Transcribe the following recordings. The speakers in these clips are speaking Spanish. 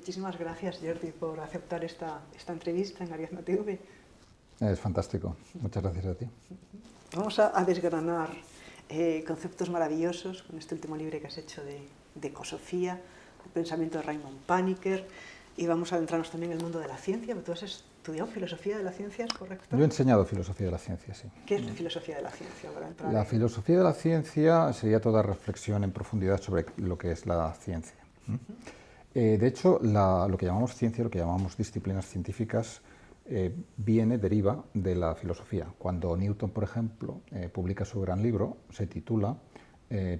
Muchísimas gracias, Jordi, por aceptar esta entrevista en Ariadna TV. Es fantástico. Muchas gracias a ti. Vamos a desgranar conceptos maravillosos con este último libro que has hecho de ecosofía, el pensamiento de Raymond Paniker, y vamos a adentrarnos también en el mundo de la ciencia, porque tú has estudiado filosofía de la ciencia, ¿es correcto? Yo he enseñado filosofía de la ciencia, sí. ¿Qué es la filosofía de la ciencia? La filosofía de la ciencia sería toda reflexión en profundidad sobre lo que es la ciencia. De hecho, lo que llamamos ciencia, lo que llamamos disciplinas científicas, deriva de la filosofía. Cuando Newton, por ejemplo, publica su gran libro, se titula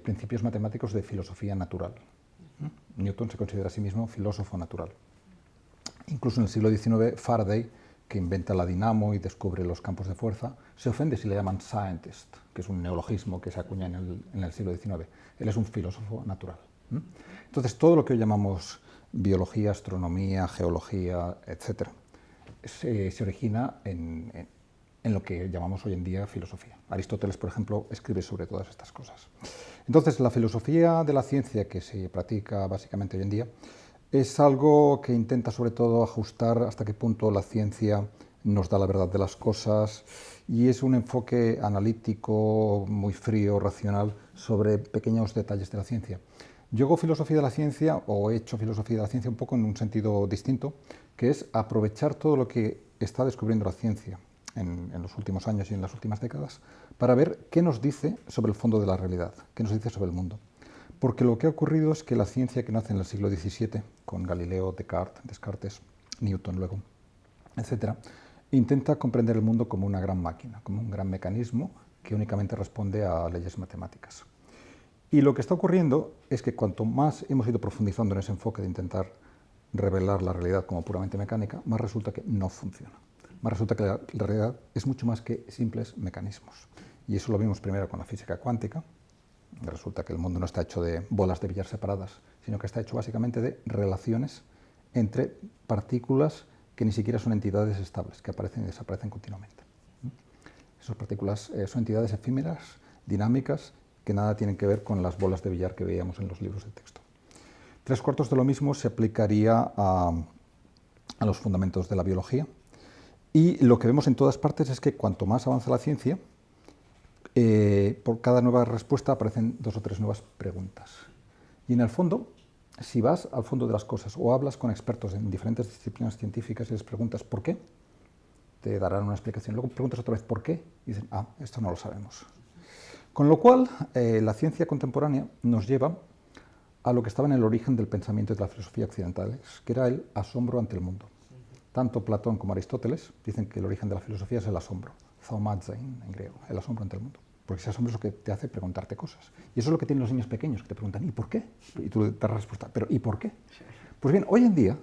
Principios matemáticos de filosofía natural. Newton se considera a sí mismo filósofo natural. Incluso en el siglo XIX, Faraday, que inventa la dinamo y descubre los campos de fuerza, se ofende si le llaman scientist, que es un neologismo que se acuña en el siglo XIX. Él es un filósofo natural. Entonces, todo lo que hoy llamamos biología, astronomía, geología, etc., se origina en lo que llamamos hoy en día filosofía. Aristóteles, por ejemplo, escribe sobre todas estas cosas. Entonces, la filosofía de la ciencia que se practica básicamente hoy en día es algo que intenta sobre todo ajustar hasta qué punto la ciencia nos da la verdad de las cosas, y es un enfoque analítico, muy frío, racional, sobre pequeños detalles de la ciencia. Yo hago filosofía de la ciencia, o he hecho filosofía de la ciencia un poco en un sentido distinto, que es aprovechar todo lo que está descubriendo la ciencia en los últimos años y en las últimas décadas, para ver qué nos dice sobre el fondo de la realidad, qué nos dice sobre el mundo. Porque lo que ha ocurrido es que la ciencia que nace en el siglo XVII, con Galileo, Descartes, Newton luego, etc., intenta comprender el mundo como una gran máquina, como un gran mecanismo que únicamente responde a leyes matemáticas. Y lo que está ocurriendo es que cuanto más hemos ido profundizando en ese enfoque de intentar revelar la realidad como puramente mecánica, más resulta que no funciona. Más resulta que la realidad es mucho más que simples mecanismos. Y eso lo vimos primero con la física cuántica. Resulta que el mundo no está hecho de bolas de billar separadas, sino que está hecho básicamente de relaciones entre partículas que ni siquiera son entidades estables, que aparecen y desaparecen continuamente. Esas partículas son entidades efímeras, dinámicas, que nada tienen que ver con las bolas de billar que veíamos en los libros de texto. 3/4 de lo mismo se aplicaría a los fundamentos de la biología, y lo que vemos en todas partes es que cuanto más avanza la ciencia, por cada nueva respuesta aparecen 2 o 3 nuevas preguntas. Y en el fondo, si vas al fondo de las cosas o hablas con expertos en diferentes disciplinas científicas y les preguntas ¿por qué?, te darán una explicación. Luego preguntas otra vez ¿por qué? Y dicen, esto no lo sabemos. Con lo cual, la ciencia contemporánea nos lleva a lo que estaba en el origen del pensamiento de la filosofía occidental, que era el asombro ante el mundo. Tanto Platón como Aristóteles dicen que el origen de la filosofía es el asombro, zaumazein en griego, el asombro ante el mundo. Porque ese asombro es lo que te hace preguntarte cosas. Y eso es lo que tienen los niños pequeños, que te preguntan ¿y por qué? Y tú das la respuesta, ¿pero y por qué? Pues bien, hoy en día,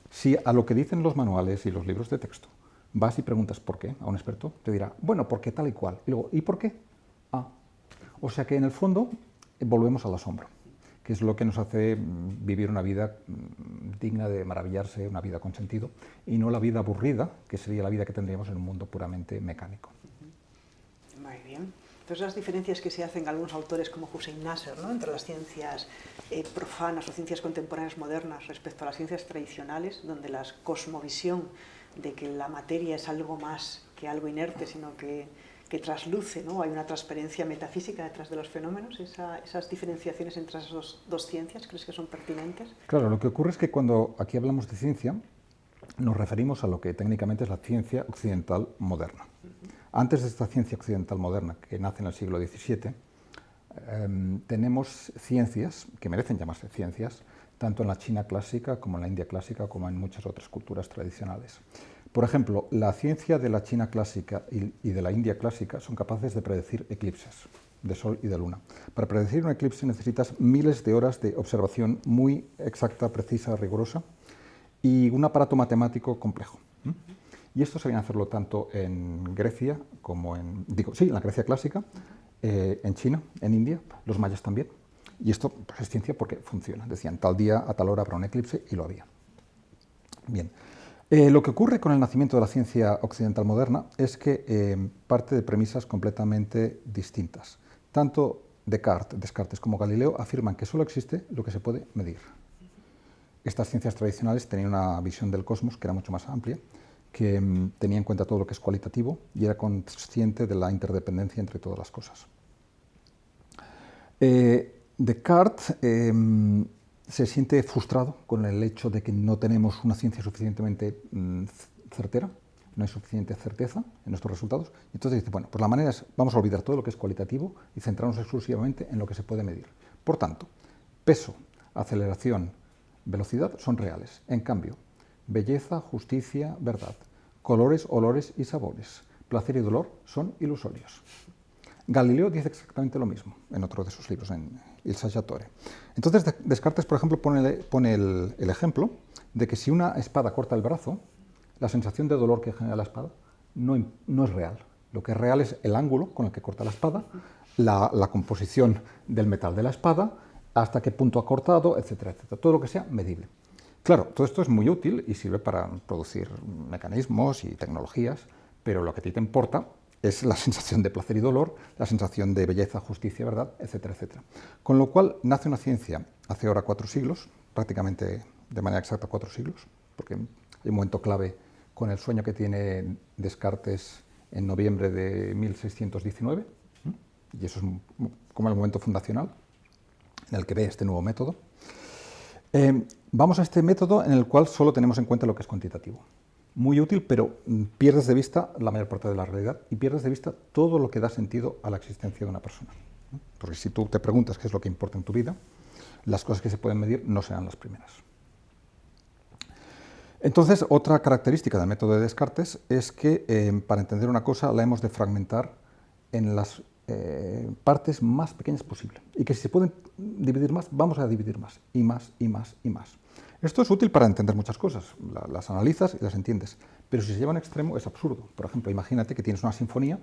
si a lo que dicen los manuales y los libros de texto vas y preguntas ¿por qué? A un experto, te dirá, bueno, porque tal y cual. Y luego, ¿y por qué? O sea que en el fondo volvemos al asombro, que es lo que nos hace vivir una vida digna de maravillarse, una vida con sentido, y no la vida aburrida, que sería la vida que tendríamos en un mundo puramente mecánico. Muy bien. Entonces, las diferencias que se hacen algunos autores como Hussein Nasr, ¿no?, entre las ciencias profanas o ciencias contemporáneas modernas respecto a las ciencias tradicionales, donde la cosmovisión de que la materia es algo más que algo inerte, sino que trasluce, ¿no? Hay una transparencia metafísica detrás de los fenómenos. Esas diferenciaciones entre esas dos ciencias, ¿crees que son pertinentes? Claro, lo que ocurre es que cuando aquí hablamos de ciencia, nos referimos a lo que técnicamente es la ciencia occidental moderna. Antes de esta ciencia occidental moderna, que nace en el siglo XVII, tenemos ciencias que merecen llamarse ciencias, tanto en la China clásica como en la India clásica, como en muchas otras culturas tradicionales. Por ejemplo, la ciencia de la China clásica y de la India clásica son capaces de predecir eclipses de Sol y de Luna. Para predecir un eclipse necesitas miles de horas de observación muy exacta, precisa, rigurosa, y un aparato matemático complejo. Y esto sabían hacerlo tanto en Grecia como en la Grecia clásica, en China, en India, los mayas también. Y esto pues, es ciencia porque funciona. Decían, tal día, a tal hora habrá un eclipse, y lo había. Bien. Lo que ocurre con el nacimiento de la ciencia occidental moderna es que parte de premisas completamente distintas. Tanto Descartes como Galileo afirman que solo existe lo que se puede medir. estas ciencias tradicionales tenían una visión del cosmos que era mucho más amplia, que tenía en cuenta todo lo que es cualitativo y era consciente de la interdependencia entre todas las cosas. Descartes se siente frustrado con el hecho de que no tenemos una ciencia suficientemente certera, no hay suficiente certeza en nuestros resultados. Entonces dice, bueno, pues la manera es, vamos a olvidar todo lo que es cualitativo y centrarnos exclusivamente en lo que se puede medir. Por tanto, peso, aceleración, velocidad son reales. En cambio, belleza, justicia, verdad, colores, olores y sabores, placer y dolor son ilusorios. Galileo dice exactamente lo mismo en otro de sus libros, en Il Saggiatore. Entonces Descartes, por ejemplo, pone el ejemplo de que si una espada corta el brazo, la sensación de dolor que genera la espada no es real. Lo que es real es el ángulo con el que corta la espada, la composición del metal de la espada, hasta qué punto ha cortado, etcétera, etcétera. Todo lo que sea medible. Claro, todo esto es muy útil y sirve para producir mecanismos y tecnologías, pero lo que a ti te importa es la sensación de placer y dolor, la sensación de belleza, justicia, verdad, etcétera, etcétera. Con lo cual nace una ciencia hace ahora 4 siglos, prácticamente de manera exacta 4 siglos, porque hay un momento clave con el sueño que tiene Descartes en noviembre de 1619, y eso es como el momento fundacional en el que ve este nuevo método. Vamos a este método en el cual solo tenemos en cuenta lo que es cuantitativo. Muy útil, pero pierdes de vista la mayor parte de la realidad y pierdes de vista todo lo que da sentido a la existencia de una persona. Porque si tú te preguntas qué es lo que importa en tu vida, las cosas que se pueden medir no serán las primeras. Entonces, otra característica del método de Descartes es que para entender una cosa la hemos de fragmentar en las partes más pequeñas posible. Y que si se pueden dividir más, vamos a dividir más, y más, y más, y más. Esto es útil para entender muchas cosas, las analizas y las entiendes, pero si se lleva a un extremo es absurdo. Por ejemplo, imagínate que tienes una sinfonía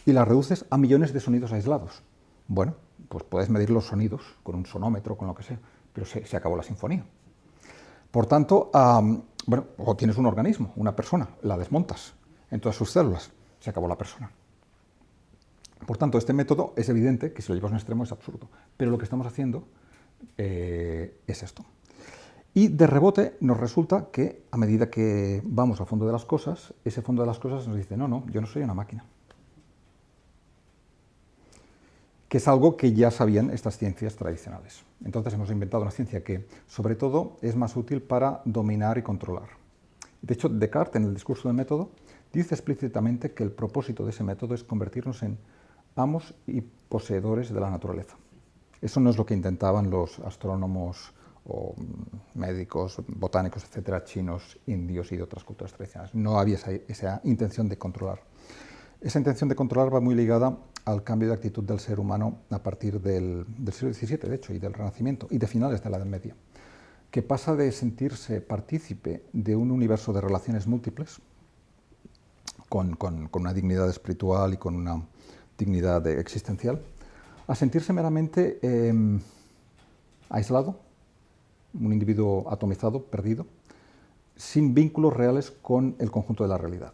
y la reduces a millones de sonidos aislados. Bueno, pues puedes medir los sonidos con un sonómetro, con lo que sea, pero se acabó la sinfonía. Por tanto, bueno, o tienes un organismo, una persona, la desmontas en todas sus células, se acabó la persona. Por tanto, este método es evidente que si lo llevas a un extremo es absurdo, pero lo que estamos haciendo es esto. Y de rebote nos resulta que a medida que vamos al fondo de las cosas, ese fondo de las cosas nos dice, no, no, yo no soy una máquina. Que es algo que ya sabían estas ciencias tradicionales. Entonces hemos inventado una ciencia que, sobre todo, es más útil para dominar y controlar. De hecho, Descartes, en el discurso del método, dice explícitamente que el propósito de ese método es convertirnos en amos y poseedores de la naturaleza. Eso no es lo que intentaban los astrónomos o médicos, botánicos, etcétera, chinos, indios y de otras culturas tradicionales. No había esa intención de controlar. Esa intención de controlar va muy ligada al cambio de actitud del ser humano a partir del siglo XVII, de hecho, y del Renacimiento, y de finales de la Edad Media, que pasa de sentirse partícipe de un universo de relaciones múltiples, con una dignidad espiritual y con una dignidad existencial, a sentirse meramente aislado, un individuo atomizado, perdido, sin vínculos reales con el conjunto de la realidad.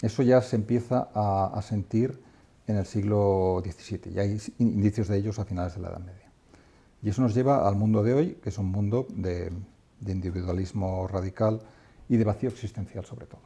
Eso ya se empieza a sentir en el siglo XVII, y hay indicios de ellos a finales de la Edad Media. Y eso nos lleva al mundo de hoy, que es un mundo de individualismo radical y de vacío existencial sobre todo.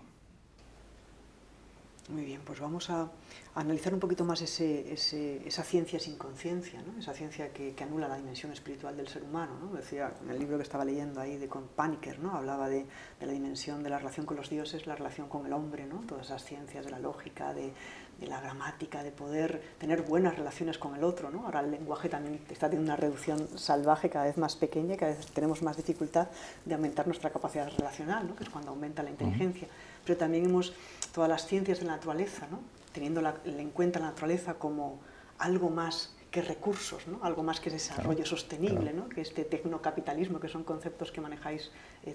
Muy bien, pues vamos a analizar un poquito más esa ciencia sin conciencia, ¿no? Esa ciencia que anula la dimensión espiritual del ser humano, ¿no? Decía en el libro que estaba leyendo ahí con Paniker, ¿no? Hablaba de la dimensión de la relación con los dioses, la relación con el hombre, ¿no? Todas esas ciencias de la lógica, de la gramática, de poder tener buenas relaciones con el otro, ¿no? Ahora el lenguaje también está teniendo una reducción salvaje, cada vez más pequeña, cada vez tenemos más dificultad de aumentar nuestra capacidad relacional, ¿no? Que es cuando aumenta la inteligencia. Pero también hemos todas las ciencias de la naturaleza, ¿no? Teniendo en cuenta la naturaleza como algo más que recursos, ¿no? Algo más que desarrollo sostenible, ¿no? Que este tecnocapitalismo, que son conceptos que manejáis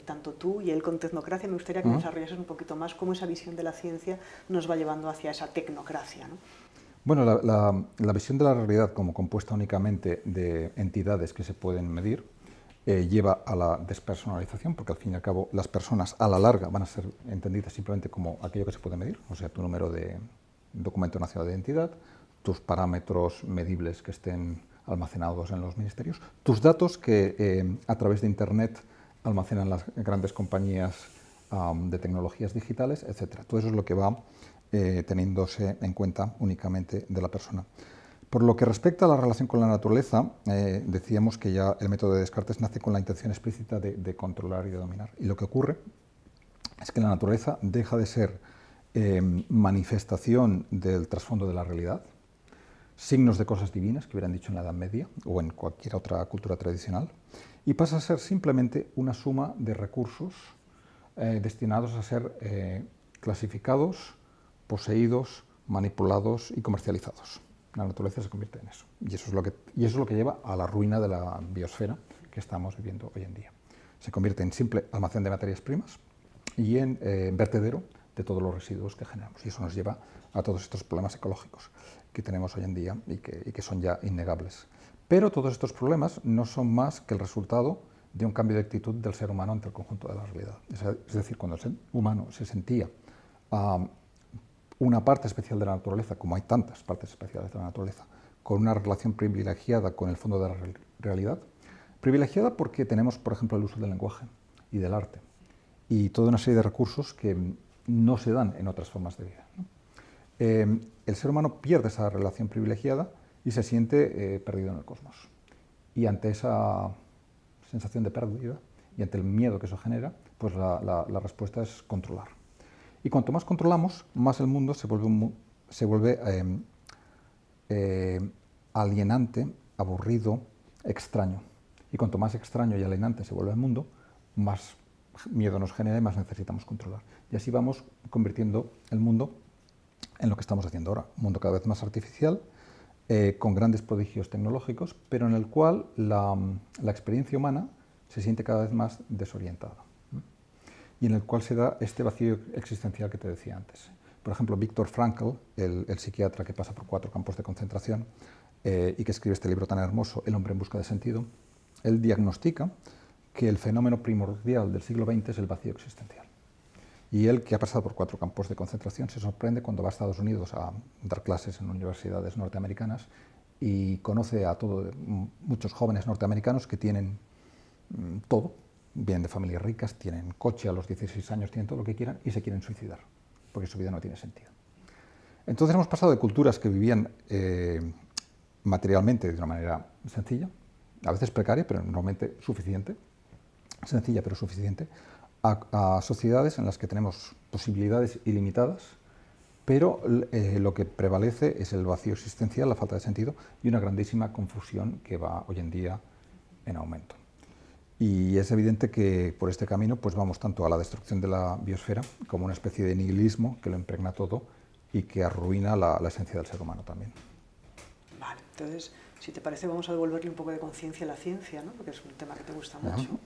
tanto tú y él con tecnocracia. Me gustaría que nos desarrollases un poquito más cómo esa visión de la ciencia nos va llevando hacia esa tecnocracia, ¿no? Bueno, la visión de la realidad como compuesta únicamente de entidades que se pueden medir lleva a la despersonalización, porque al fin y al cabo las personas a la larga van a ser entendidas simplemente como aquello que se puede medir, o sea, tu número de documento nacional de identidad, tus parámetros medibles que estén almacenados en los ministerios, tus datos que a través de Internet almacenan las grandes compañías de tecnologías digitales, etc. Todo eso es lo que va teniéndose en cuenta únicamente de la persona. Por lo que respecta a la relación con la naturaleza, decíamos que ya el método de Descartes nace con la intención explícita de controlar y de dominar. Y lo que ocurre es que la naturaleza deja de ser manifestación del trasfondo de la realidad, signos de cosas divinas, que hubieran dicho en la Edad Media o en cualquier otra cultura tradicional, y pasa a ser simplemente una suma de recursos destinados a ser clasificados, poseídos, manipulados y comercializados. La naturaleza se convierte en eso. Y eso es lo que lleva a la ruina de la biosfera que estamos viviendo hoy en día. Se convierte en simple almacén de materias primas y en vertedero de todos los residuos que generamos. Y eso nos lleva a todos estos problemas ecológicos que tenemos hoy en día y que son ya innegables. Pero todos estos problemas no son más que el resultado de un cambio de actitud del ser humano ante el conjunto de la realidad. Es decir, cuando el ser humano se sentía una parte especial de la naturaleza, como hay tantas partes especiales de la naturaleza, con una relación privilegiada con el fondo de la realidad, privilegiada porque tenemos, por ejemplo, el uso del lenguaje y del arte, y toda una serie de recursos que no se dan en otras formas de vida, ¿no? El ser humano pierde esa relación privilegiada y se siente perdido en el cosmos. Y ante esa sensación de pérdida y ante el miedo que eso genera, pues la respuesta es controlar. Y cuanto más controlamos, más el mundo se vuelve alienante, aburrido, extraño. Y cuanto más extraño y alienante se vuelve el mundo, más miedo nos genera y más necesitamos controlar. Y así vamos convirtiendo el mundo en lo que estamos haciendo ahora. Un mundo cada vez más artificial, con grandes prodigios tecnológicos, pero en el cual la experiencia humana se siente cada vez más desorientada. Y en el cual se da este vacío existencial que te decía antes. Por ejemplo, Viktor Frankl, el psiquiatra que pasa por 4 campos de concentración y que escribe este libro tan hermoso, El hombre en busca de sentido, él diagnostica que el fenómeno primordial del siglo XX es el vacío existencial. Y él, que ha pasado por 4 campos de concentración, se sorprende cuando va a Estados Unidos a dar clases en universidades norteamericanas y conoce a muchos jóvenes norteamericanos que tienen todo, vienen de familias ricas, tienen coche a los 16 años, tienen todo lo que quieran y se quieren suicidar, porque su vida no tiene sentido. Entonces hemos pasado de culturas que vivían materialmente de una manera sencilla, a veces precaria, pero normalmente suficiente, sencilla pero suficiente, a sociedades en las que tenemos posibilidades ilimitadas, pero lo que prevalece es el vacío existencial, la falta de sentido y una grandísima confusión que va hoy en día en aumento. Y es evidente que por este camino pues vamos tanto a la destrucción de la biosfera como una especie de nihilismo que lo impregna todo y que arruina la esencia del ser humano también. Vale, entonces, si te parece, vamos a devolverle un poco de conciencia a la ciencia, ¿no? Porque es un tema que te gusta mucho.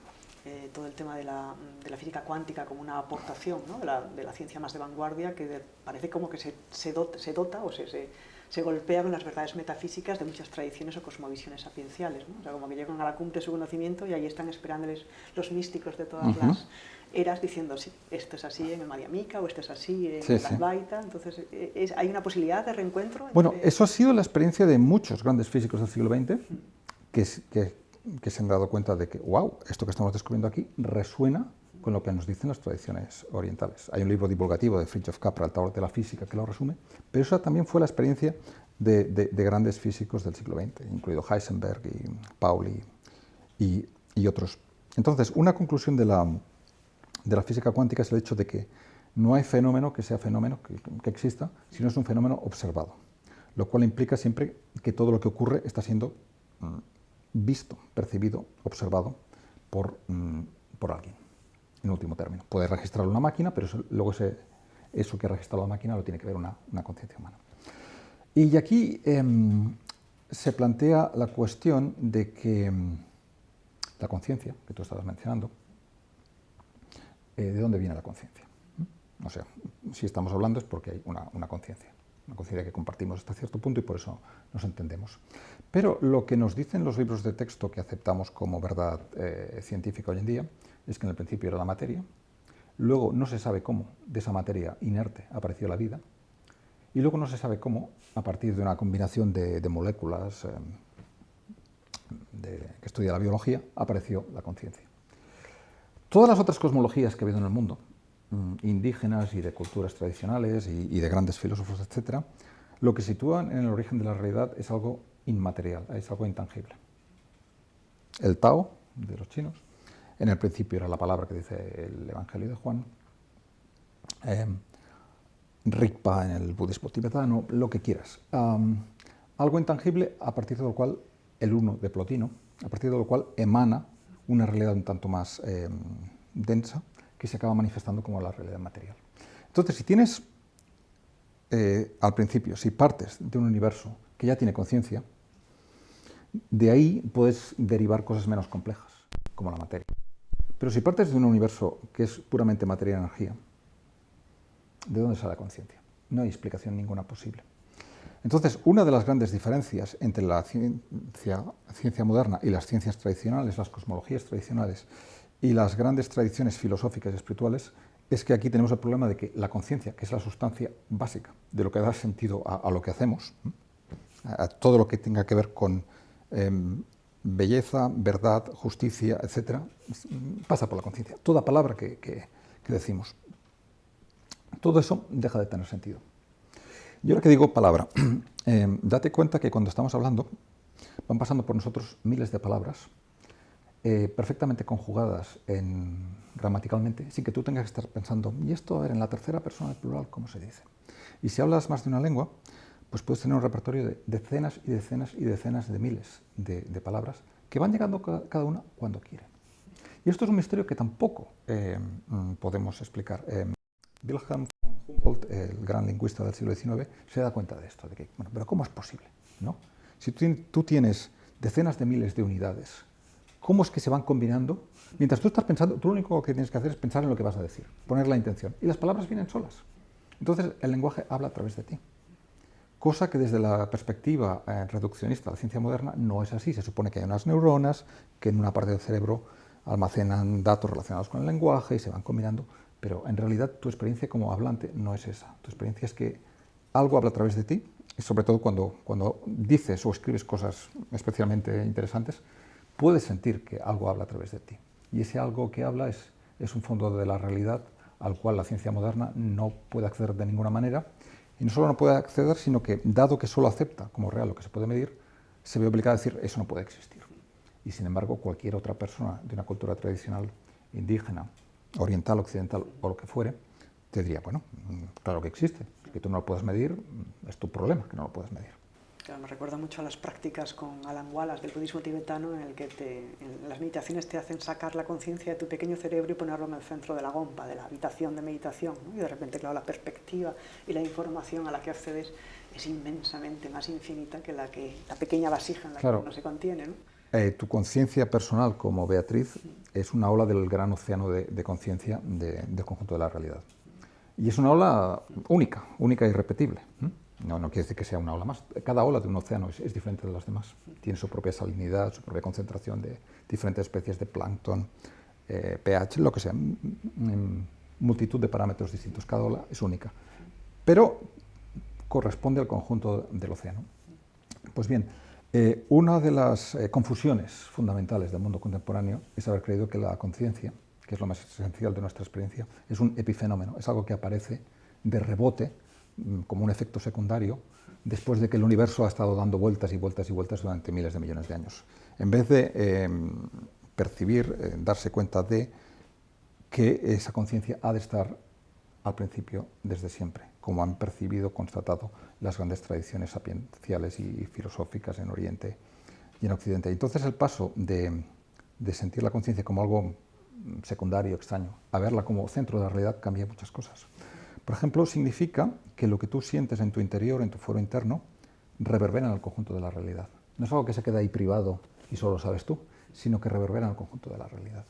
Todo el tema de la física cuántica como una aportación, ¿no? de la ciencia más de vanguardia que parece como que se dota o se golpea con las verdades metafísicas de muchas tradiciones o cosmovisiones sapienciales, ¿no? O sea, como que llegan a la cumbre de su conocimiento y ahí están esperándoles los místicos de todas las eras diciendo, sí, esto es así en el Madhyamika o esto es así en el Advaita. Entonces, ¿hay una posibilidad de reencuentro? Bueno, eso ha sido la experiencia de muchos grandes físicos del siglo XX que se han dado cuenta de que, wow, esto que estamos descubriendo aquí resuena con lo que nos dicen las tradiciones orientales. Hay un libro divulgativo de Fritjof Capra, El Taoísmo de la física, que lo resume, pero esa también fue la experiencia de grandes físicos del siglo XX, incluido Heisenberg y Pauli y otros. Entonces, una conclusión de la física cuántica es el hecho de que no hay fenómeno que sea fenómeno, que exista, sino es un fenómeno observado, lo cual implica siempre que todo lo que ocurre está siendo visto, percibido, observado por alguien, en último término. Puede registrarlo una máquina, pero luego eso que ha registrado la máquina lo tiene que ver una conciencia humana. Y aquí se plantea la cuestión de que la conciencia, que tú estabas mencionando, ¿de dónde viene la conciencia? O sea, si estamos hablando es porque hay una conciencia que compartimos hasta cierto punto y por eso nos entendemos. Pero lo que nos dicen los libros de texto que aceptamos como verdad científica hoy en día es que en el principio era la materia, luego no se sabe cómo de esa materia inerte apareció la vida y luego no se sabe cómo, a partir de una combinación de moléculas que estudia la biología, apareció la conciencia. Todas las otras cosmologías que ha habido en el mundo, indígenas y de culturas tradicionales y de grandes filósofos, etc., lo que sitúan en el origen de la realidad es algo inmaterial, es algo intangible. El Tao, de los chinos, en el principio era la palabra que dice el Evangelio de Juan, Rigpa en el budismo tibetano, lo que quieras. Algo intangible a partir de lo cual el uno de Plotino, a partir de lo cual emana una realidad un tanto más densa que se acaba manifestando como la realidad material. Entonces, si tienes, al principio, si partes de un universo que ya tiene conciencia, de ahí puedes derivar cosas menos complejas, como la materia. Pero si partes de un universo que es puramente materia y energía, ¿de dónde sale la conciencia? No hay explicación ninguna posible. Entonces, una de las grandes diferencias entre la ciencia moderna y las ciencias tradicionales, las cosmologías tradicionales y las grandes tradiciones filosóficas y espirituales, es que aquí tenemos el problema de que la conciencia, que es la sustancia básica de lo que da sentido a lo que hacemos, a todo lo que tenga que ver con belleza, verdad, justicia, etc., pasa por la conciencia. Toda palabra que decimos. Todo eso deja de tener sentido. Y ahora que digo palabra, date cuenta que cuando estamos hablando van pasando por nosotros miles de palabras perfectamente conjugadas gramaticalmente, sin que tú tengas que estar pensando, y esto, a ver, en la tercera persona del plural, ¿cómo se dice? Y si hablas más de una lengua, pues puedes tener un repertorio de decenas y decenas y decenas de miles de palabras que van llegando cada una cuando quiere. Y esto es un misterio que tampoco podemos explicar. Wilhelm von Humboldt, el gran lingüista del siglo XIX, se da cuenta de esto, de que, bueno, pero ¿cómo es posible? ¿No? Si tú tienes decenas de miles de unidades, ¿cómo es que se van combinando? Mientras tú estás pensando, tú lo único que tienes que hacer es pensar en lo que vas a decir, poner la intención, y las palabras vienen solas. Entonces el lenguaje habla a través de ti. Cosa que desde la perspectiva reduccionista de la ciencia moderna no es así. Se supone que hay unas neuronas que en una parte del cerebro almacenan datos relacionados con el lenguaje y se van combinando, pero en realidad tu experiencia como hablante no es esa. Tu experiencia es que algo habla a través de ti, y sobre todo cuando dices o escribes cosas especialmente interesantes, puedes sentir que algo habla a través de ti. Y ese algo que habla es un fondo de la realidad al cual la ciencia moderna no puede acceder de ninguna manera. Y no solo no puede acceder, sino que, dado que solo acepta como real lo que se puede medir, se ve obligado a decir, eso no puede existir. Y sin embargo, cualquier otra persona de una cultura tradicional, indígena, oriental, occidental o lo que fuere, te diría, bueno, claro que existe, que tú no lo puedes medir, es tu problema que no lo puedes medir. Claro, me recuerda mucho a las prácticas con Alan Wallace del budismo tibetano, en el que en las meditaciones te hacen sacar la conciencia de tu pequeño cerebro y ponerlo en el centro de la gompa, de la habitación de meditación, ¿no? Y de repente, claro, la perspectiva y la información a la que accedes es inmensamente más infinita que la pequeña vasija en la que uno se contiene, ¿no? Tu conciencia personal como Beatriz es una ola del gran océano de conciencia del conjunto de la realidad. Y es una ola única y irrepetible. No quiere decir que sea una ola más. Cada ola de un océano es diferente de las demás. Tiene su propia salinidad, su propia concentración de diferentes especies de plancton, pH, lo que sea, multitud de parámetros distintos. Cada ola es única, pero corresponde al conjunto del océano. Pues bien, una de las confusiones fundamentales del mundo contemporáneo es haber creído que la conciencia, que es lo más esencial de nuestra experiencia, es un epifenómeno, es algo que aparece de rebote, como un efecto secundario, después de que el universo ha estado dando vueltas y vueltas y vueltas durante miles de millones de años. En vez de percibir, darse cuenta de que esa conciencia ha de estar al principio desde siempre, como han percibido, constatado las grandes tradiciones sapienciales y filosóficas en Oriente y en Occidente. Entonces el paso de sentir la conciencia como algo secundario, extraño, a verla como centro de la realidad cambia muchas cosas. Por ejemplo, significa que lo que tú sientes en tu interior, en tu foro interno, reverbera en el conjunto de la realidad. No es algo que se queda ahí privado y solo lo sabes tú, sino que reverbera en el conjunto de la realidad.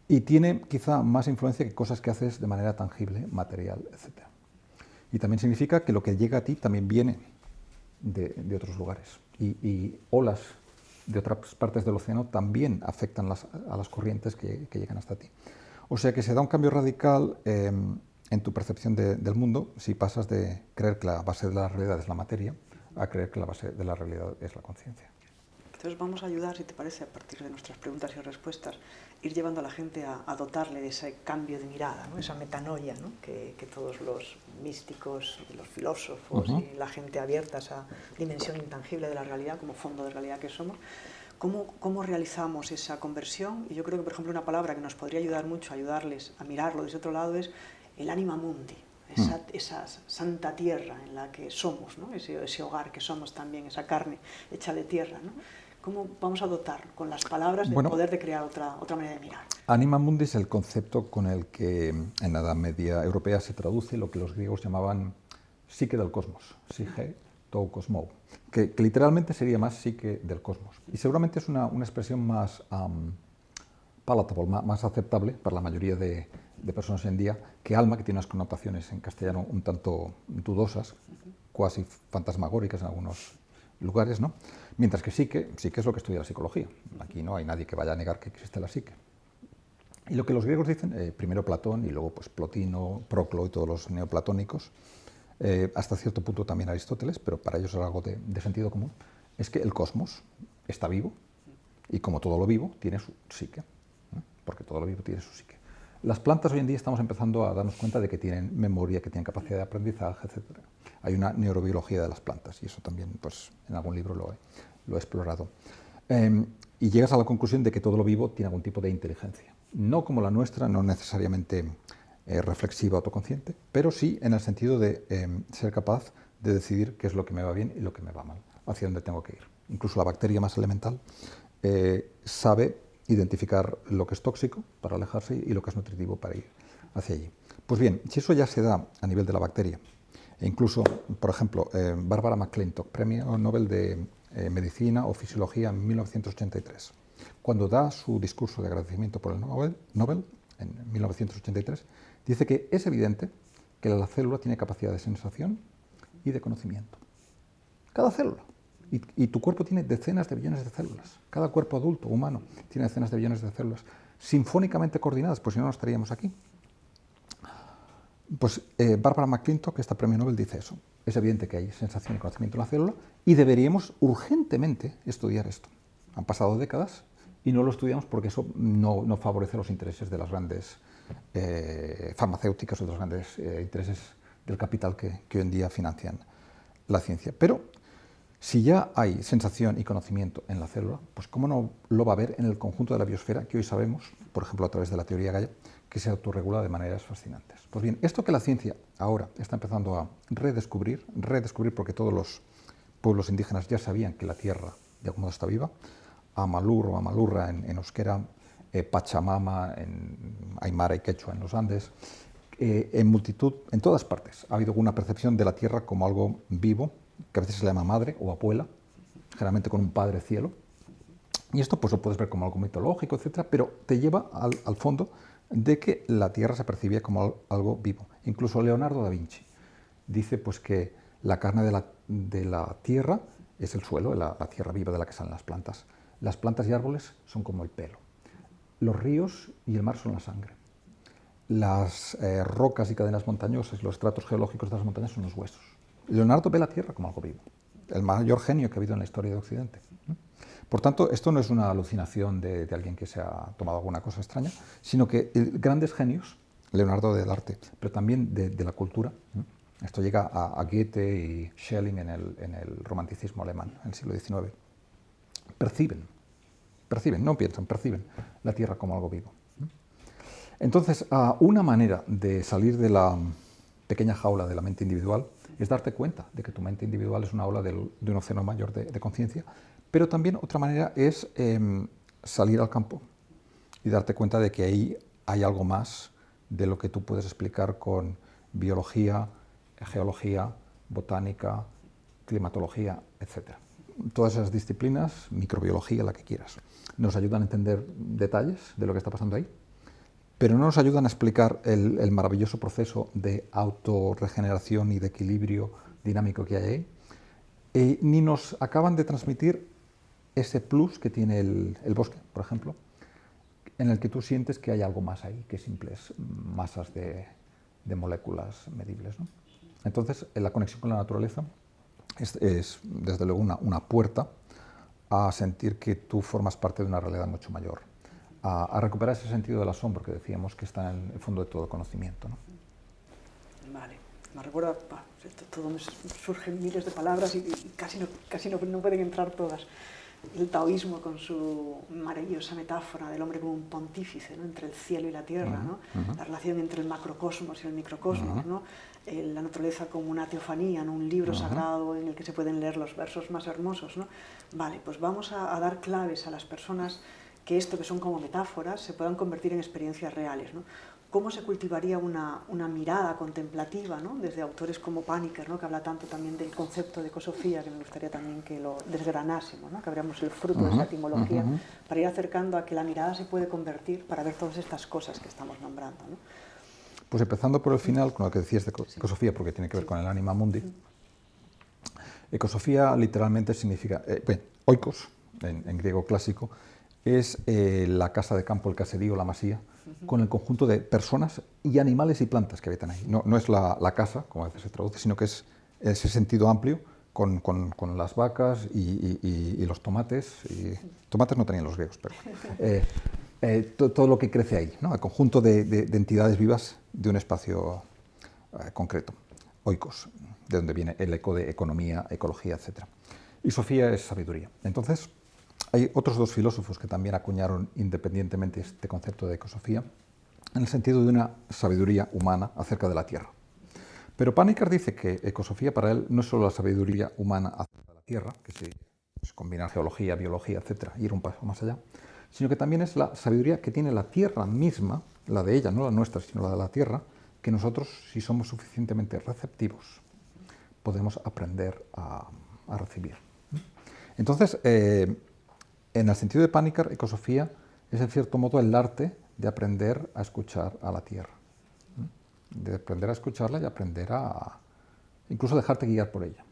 Y tiene quizá más influencia que cosas que haces de manera tangible, material, etc. Y también significa que lo que llega a ti también viene de otros lugares. Y olas de otras partes del océano también afectan a las corrientes que llegan hasta ti. O sea que se da un cambio radical en tu percepción del mundo si pasas de creer que la base de la realidad es la materia a creer que la base de la realidad es la conciencia. Entonces vamos a ayudar, si te parece, a partir de nuestras preguntas y respuestas, ir llevando a la gente a dotarle de ese cambio de mirada, ¿no? Esa metanoia, ¿no? que todos los místicos, los filósofos y la gente abierta a esa dimensión intangible de la realidad como fondo de realidad que somos. ¿Cómo realizamos esa conversión? Y yo creo que, por ejemplo, una palabra que nos podría ayudar mucho a ayudarles a mirarlo desde otro lado es el anima mundi, esa santa tierra en la que somos, ¿no? ese hogar que somos también, esa carne hecha de tierra, ¿no? ¿Cómo vamos a dotar con las palabras del poder de crear otra manera de mirar? Anima mundi es el concepto con el que en la Edad Media europea se traduce lo que los griegos llamaban psique del cosmos, psique tou cosmou, que literalmente sería más psique del cosmos. Y seguramente es una expresión más palatable, más aceptable para la mayoría de personas hoy en día que alma, que tiene unas connotaciones en castellano un tanto dudosas, cuasi fantasmagóricas en algunos lugares, ¿no? Mientras que psique es lo que estudia la psicología. Aquí no hay nadie que vaya a negar que existe la psique. Y lo que los griegos dicen, primero Platón y luego pues, Plotino, Proclo y todos los neoplatónicos, hasta cierto punto también Aristóteles, pero para ellos es algo de sentido común, es que el cosmos está vivo y como todo lo vivo tiene su psique, ¿no? Porque todo lo vivo tiene su psique. Las plantas hoy en día estamos empezando a darnos cuenta de que tienen memoria, que tienen capacidad de aprendizaje, etc. Hay una neurobiología de las plantas y eso también pues, en algún libro lo he explorado. Y llegas a la conclusión de que todo lo vivo tiene algún tipo de inteligencia. No como la nuestra, no necesariamente reflexiva, autoconsciente, pero sí en el sentido de ser capaz de decidir qué es lo que me va bien y lo que me va mal, hacia dónde tengo que ir. Incluso la bacteria más elemental sabe identificar lo que es tóxico para alejarse y lo que es nutritivo para ir hacia allí. Pues bien, si eso ya se da a nivel de la bacteria, e incluso, por ejemplo, Barbara McClintock, premio Nobel de Medicina o Fisiología en 1983, cuando da su discurso de agradecimiento por el Nobel en 1983, dice que es evidente que la célula tiene capacidad de sensación y de conocimiento. Cada célula. Y tu cuerpo tiene decenas de billones de células. Cada cuerpo adulto, humano, tiene decenas de billones de células sinfónicamente coordinadas, pues si no, no estaríamos aquí. Pues Barbara McClintock, esta premio Nobel, dice eso. Es evidente que hay sensación y conocimiento en la célula y deberíamos urgentemente estudiar esto. Han pasado décadas y no lo estudiamos porque eso no favorece los intereses de las grandes farmacéuticas o de los grandes intereses del capital que hoy en día financian la ciencia. Pero si ya hay sensación y conocimiento en la célula, pues ¿cómo no lo va a haber en el conjunto de la biosfera que hoy sabemos, por ejemplo a través de la teoría Gaia, que se autorregula de maneras fascinantes? Pues bien, esto que la ciencia ahora está empezando a redescubrir porque todos los pueblos indígenas ya sabían que la Tierra de algún modo está viva, Amalur o Amalurra en euskera, Pachamama en aymara y quechua en los Andes, en multitud, en todas partes, ha habido una percepción de la Tierra como algo vivo, que a veces se le llama madre o abuela, generalmente con un padre cielo. Y esto pues lo puedes ver como algo mitológico, etcétera, pero te lleva al fondo de que la Tierra se percibía como algo vivo. Incluso Leonardo da Vinci dice pues que la carne de la Tierra es el suelo, la tierra viva de la que salen las plantas. Las plantas y árboles son como el pelo. Los ríos y el mar son la sangre. Las rocas y cadenas montañosas, los estratos geológicos de las montañas son los huesos. Leonardo ve la Tierra como algo vivo, el mayor genio que ha habido en la historia de Occidente. Por tanto, esto no es una alucinación de alguien que se ha tomado alguna cosa extraña, sino que grandes genios, Leonardo del arte, pero también de la cultura, esto llega a Goethe y Schelling en el romanticismo alemán, en el siglo XIX, perciben, no piensan, perciben la Tierra como algo vivo. Entonces, una manera de salir de la pequeña jaula de la mente individual es darte cuenta de que tu mente individual es una ola de un océano mayor de conciencia, pero también otra manera es salir al campo y darte cuenta de que ahí hay algo más de lo que tú puedes explicar con biología, geología, botánica, climatología, etc. Todas esas disciplinas, microbiología, la que quieras, nos ayudan a entender detalles de lo que está pasando ahí, pero no nos ayudan a explicar el maravilloso proceso de autorregeneración y de equilibrio dinámico que hay ahí, ni nos acaban de transmitir ese plus que tiene el bosque, por ejemplo, en el que tú sientes que hay algo más ahí que simples masas de moléculas medibles, ¿no? Entonces, la conexión con la naturaleza es desde luego una puerta a sentir que tú formas parte de una realidad mucho mayor, a recuperar ese sentido del asombro que decíamos que está en el fondo de todo conocimiento, ¿no? Vale, me recuerda, todo me surgen miles de palabras y casi no pueden entrar todas. El taoísmo con su maravillosa metáfora del hombre como un pontífice, ¿no?, entre el cielo y la tierra, ¿no? La relación entre el macrocosmos y el microcosmos, ¿no? La naturaleza como una teofanía, ¿no?, un libro sagrado en el que se pueden leer los versos más hermosos, ¿no? Vale, pues vamos a dar claves a las personas que esto, que son como metáforas, se puedan convertir en experiencias reales, ¿no? ¿Cómo se cultivaría una mirada contemplativa, ¿no?, desde autores como Paniker, ¿no?, que habla tanto también del concepto de ecosofía, que me gustaría también que lo desgranásemos, ¿no?, que abriéramos el fruto de esa etimología, para ir acercando a que la mirada se puede convertir para ver todas estas cosas que estamos nombrando, ¿no? Pues empezando por el final, con lo que decías de ecosofía, porque tiene que ver con el anima mundi. Ecosofía literalmente significa, oikos, en griego clásico, es la casa de campo, el caserío, la masía, con el conjunto de personas y animales y plantas que habitan ahí. No es la casa, como a veces se traduce, sino que es ese sentido amplio con las vacas y los tomates. Tomates no tenían los griegos, pero todo lo que crece ahí, ¿no? El conjunto de entidades vivas de un espacio concreto. Oikos, de donde viene el eco de economía, ecología, etc. Y Sofía es sabiduría. Entonces, hay otros dos filósofos que también acuñaron independientemente este concepto de ecosofía, en el sentido de una sabiduría humana acerca de la Tierra. Pero Paniker dice que ecosofía para él no es solo la sabiduría humana acerca de la Tierra, que es combinar geología, biología, etc., ir un paso más allá, sino que también es la sabiduría que tiene la Tierra misma, la de ella, no la nuestra, sino la de la Tierra, que nosotros, si somos suficientemente receptivos, podemos aprender a recibir. Entonces, en el sentido de Paniker, ecosofía es en cierto modo el arte de aprender a escuchar a la Tierra, de aprender a escucharla y aprender a incluso dejarte guiar por ella.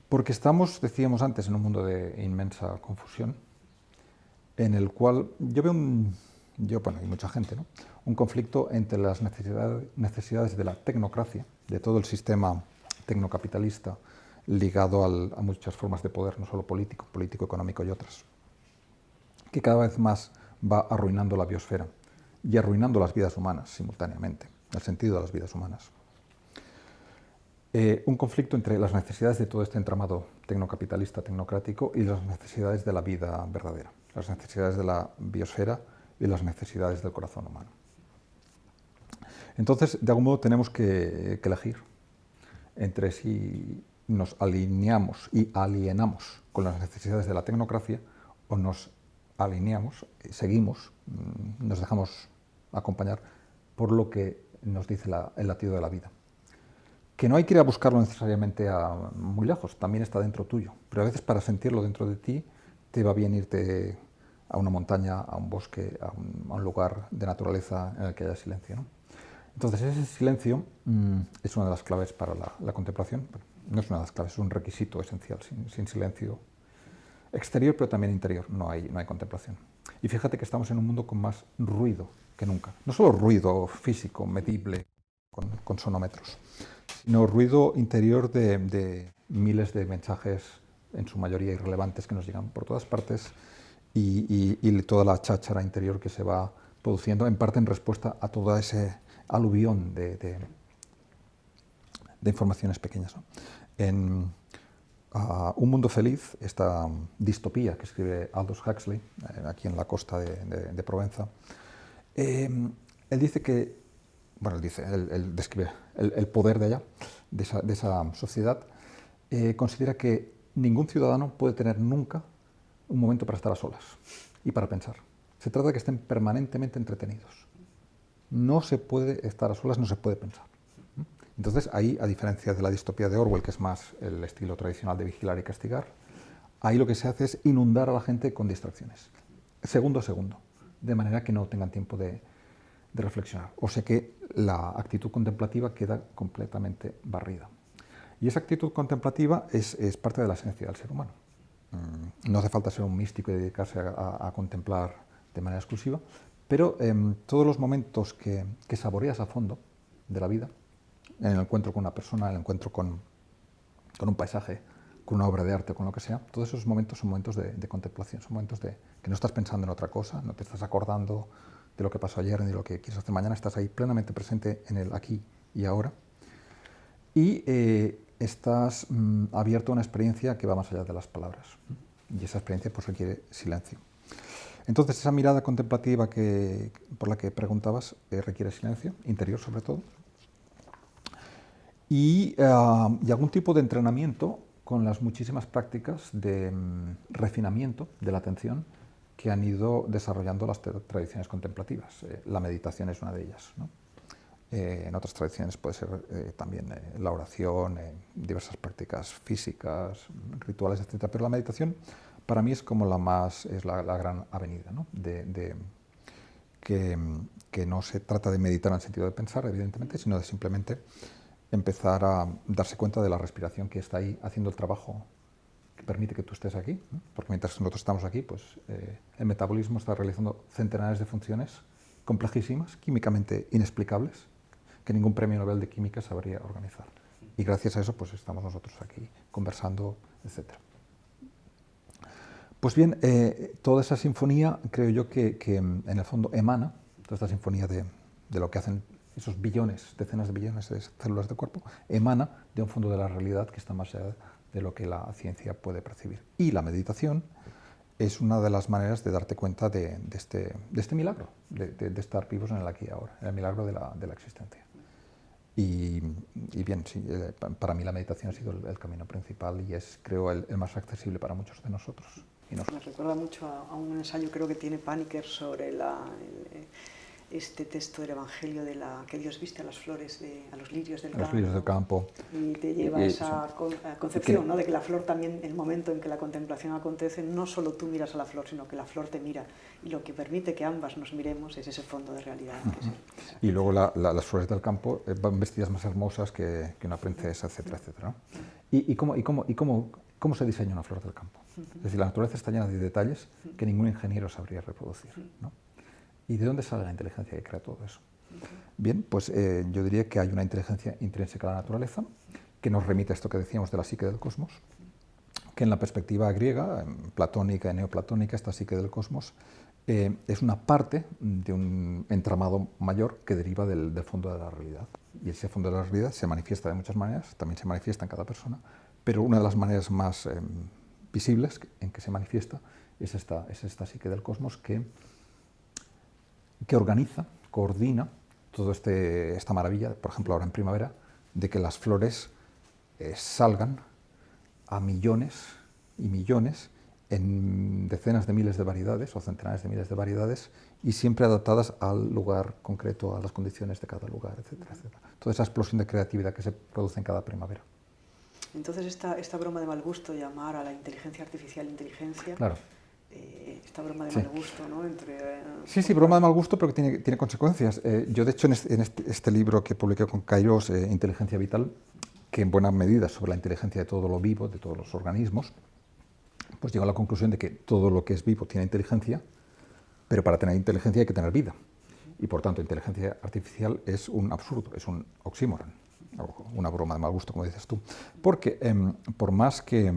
Porque estamos, decíamos antes, en un mundo de inmensa confusión, en el cual yo veo y mucha gente, ¿no?, un conflicto entre las necesidades de la tecnocracia, de todo el sistema tecnocapitalista ligado a muchas formas de poder, no solo político, económico y otras, que cada vez más va arruinando la biosfera y arruinando las vidas humanas simultáneamente, el sentido de las vidas humanas. Un conflicto entre las necesidades de todo este entramado tecnocapitalista, tecnocrático, y las necesidades de la vida verdadera, las necesidades de la biosfera y las necesidades del corazón humano. Entonces, de algún modo tenemos que elegir entre si nos alineamos y alienamos con las necesidades de la tecnocracia o nos alineamos, seguimos, nos dejamos acompañar por lo que nos dice el latido de la vida. Que no hay que ir a buscarlo necesariamente muy lejos, también está dentro tuyo, pero a veces para sentirlo dentro de ti te va bien irte a una montaña, a un bosque, a un lugar de naturaleza en el que haya silencio, ¿no? Entonces ese silencio es una de las claves para la contemplación. No es una de las claves, es un requisito esencial. Sin silencio exterior, pero también interior, no hay contemplación. Y fíjate que estamos en un mundo con más ruido que nunca. No solo ruido físico, medible, con sonómetros, sino ruido interior de miles de mensajes, en su mayoría irrelevantes, que nos llegan por todas partes, y toda la cháchara interior que se va produciendo, en parte en respuesta a todo ese aluvión de informaciones pequeñas, ¿no? En Un mundo feliz, esta distopía que escribe Aldous Huxley, aquí en la costa de Provenza, él dice que, él describe el poder de allá, de esa sociedad, considera que ningún ciudadano puede tener nunca un momento para estar a solas y para pensar. Se trata de que estén permanentemente entretenidos. No se puede estar a solas, no se puede pensar. Entonces, ahí, a diferencia de la distopía de Orwell, que es más el estilo tradicional de vigilar y castigar, ahí lo que se hace es inundar a la gente con distracciones, segundo a segundo, de manera que no tengan tiempo de reflexionar. O sea que la actitud contemplativa queda completamente barrida. Y esa actitud contemplativa es parte de la esencia del ser humano. No hace falta ser un místico y dedicarse a contemplar de manera exclusiva, pero todos los momentos que saboreas a fondo de la vida, en el encuentro con una persona, en el encuentro con un paisaje, con una obra de arte o con lo que sea, todos esos momentos son momentos de contemplación, son momentos de que no estás pensando en otra cosa, no te estás acordando de lo que pasó ayer ni de lo que quieres hacer mañana, estás ahí plenamente presente en el aquí y ahora y estás abierto a una experiencia que va más allá de las palabras y esa experiencia pues requiere silencio. Entonces esa mirada contemplativa por la que preguntabas requiere silencio, interior sobre todo, y algún tipo de entrenamiento con las muchísimas prácticas de refinamiento de la atención que han ido desarrollando las tradiciones contemplativas. La meditación es una de ellas, ¿no? En otras tradiciones puede ser también la oración, diversas prácticas físicas, rituales, etc. Pero la meditación para mí es como la gran avenida, ¿no? Que no se trata de meditar en el sentido de pensar, evidentemente, sino de simplemente empezar a darse cuenta de la respiración que está ahí haciendo el trabajo que permite que tú estés aquí, ¿no? Porque mientras nosotros estamos aquí, pues el metabolismo está realizando centenares de funciones complejísimas, químicamente inexplicables, que ningún premio Nobel de Química sabría organizar. Y gracias a eso, pues estamos nosotros aquí conversando, etc. Pues bien, toda esa sinfonía creo yo que en el fondo emana, toda esta sinfonía de lo que hacen esos billones, decenas de billones de células del cuerpo, emana de un fondo de la realidad que está más allá de lo que la ciencia puede percibir. Y la meditación es una de las maneras de darte cuenta de este milagro, de estar vivos en el aquí y ahora, el milagro de la existencia. Y bien, sí, para mí la meditación ha sido el camino principal y es, creo, el más accesible para muchos de nosotros. Me recuerda mucho a un ensayo, creo que tiene Paniker, sobre este texto del Evangelio que Dios viste a las flores, a los lirios del campo. Los lirios del campo. Y te lleva a esa concepción, ¿no? De que la flor también, el momento en que la contemplación acontece, no solo tú miras a la flor, sino que la flor te mira. Y lo que permite que ambas nos miremos es ese fondo de realidad. Y luego las flores del campo van vestidas más hermosas que una princesa, etcétera, etcétera, ¿no? ¿Y cómo se diseña una flor del campo? Es decir, la naturaleza está llena de detalles que ningún ingeniero sabría reproducir, ¿no? ¿Y de dónde sale la inteligencia que crea todo eso? Bien, pues yo diría que hay una inteligencia intrínseca a la naturaleza que nos remite a esto que decíamos de la psique del cosmos, que en la perspectiva griega, platónica y neoplatónica, esta psique del cosmos es una parte de un entramado mayor que deriva del fondo de la realidad. Y ese fondo de la realidad se manifiesta de muchas maneras, también se manifiesta en cada persona, pero una de las maneras más visibles en que se manifiesta es esta psique del cosmos que organiza, coordina toda esta maravilla, por ejemplo ahora en primavera, de que las flores salgan a millones y millones en decenas de miles de variedades o centenares de miles de variedades y siempre adaptadas al lugar concreto, a las condiciones de cada lugar, etcétera, etcétera. Toda esa explosión de creatividad que se produce en cada primavera. Entonces esta broma de mal gusto, llamar a la inteligencia artificial inteligencia, claro. Esta broma de mal gusto, ¿no? Sí, broma de mal gusto, pero que tiene consecuencias. Yo, de hecho, en este libro que publiqué con Kairos, Inteligencia Vital, que en buena medida es sobre la inteligencia de todo lo vivo, de todos los organismos, pues llego a la conclusión de que todo lo que es vivo tiene inteligencia, pero para tener inteligencia hay que tener vida. Y por tanto, inteligencia artificial es un absurdo, es un oxímoron, una broma de mal gusto, como dices tú. Porque por más que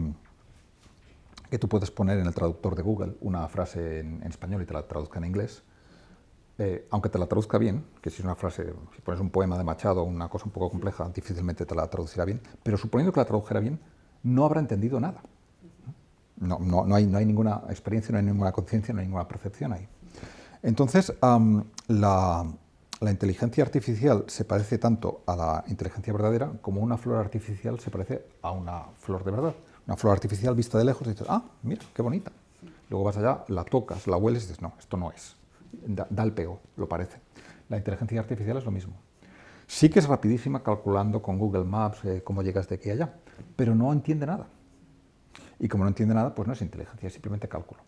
tú puedes poner en el traductor de Google una frase en español y te la traduzca en inglés, aunque te la traduzca bien, que si es una frase, si pones un poema de Machado o una cosa un poco compleja, difícilmente te la traducirá bien, pero suponiendo que la tradujera bien, no habrá entendido nada. No hay ninguna experiencia, no hay ninguna conciencia, no hay ninguna percepción ahí. Entonces, la inteligencia artificial se parece tanto a la inteligencia verdadera como una flor artificial se parece a una flor de verdad. Una flor artificial vista de lejos y dices, ah, mira, qué bonita. Luego vas allá, la tocas, la hueles y dices, no, esto no es. Da el pego, lo parece. La inteligencia artificial es lo mismo. Sí que es rapidísima calculando con Google Maps cómo llegas de aquí a allá, pero no entiende nada. Y como no entiende nada, pues no es inteligencia, es simplemente cálculo.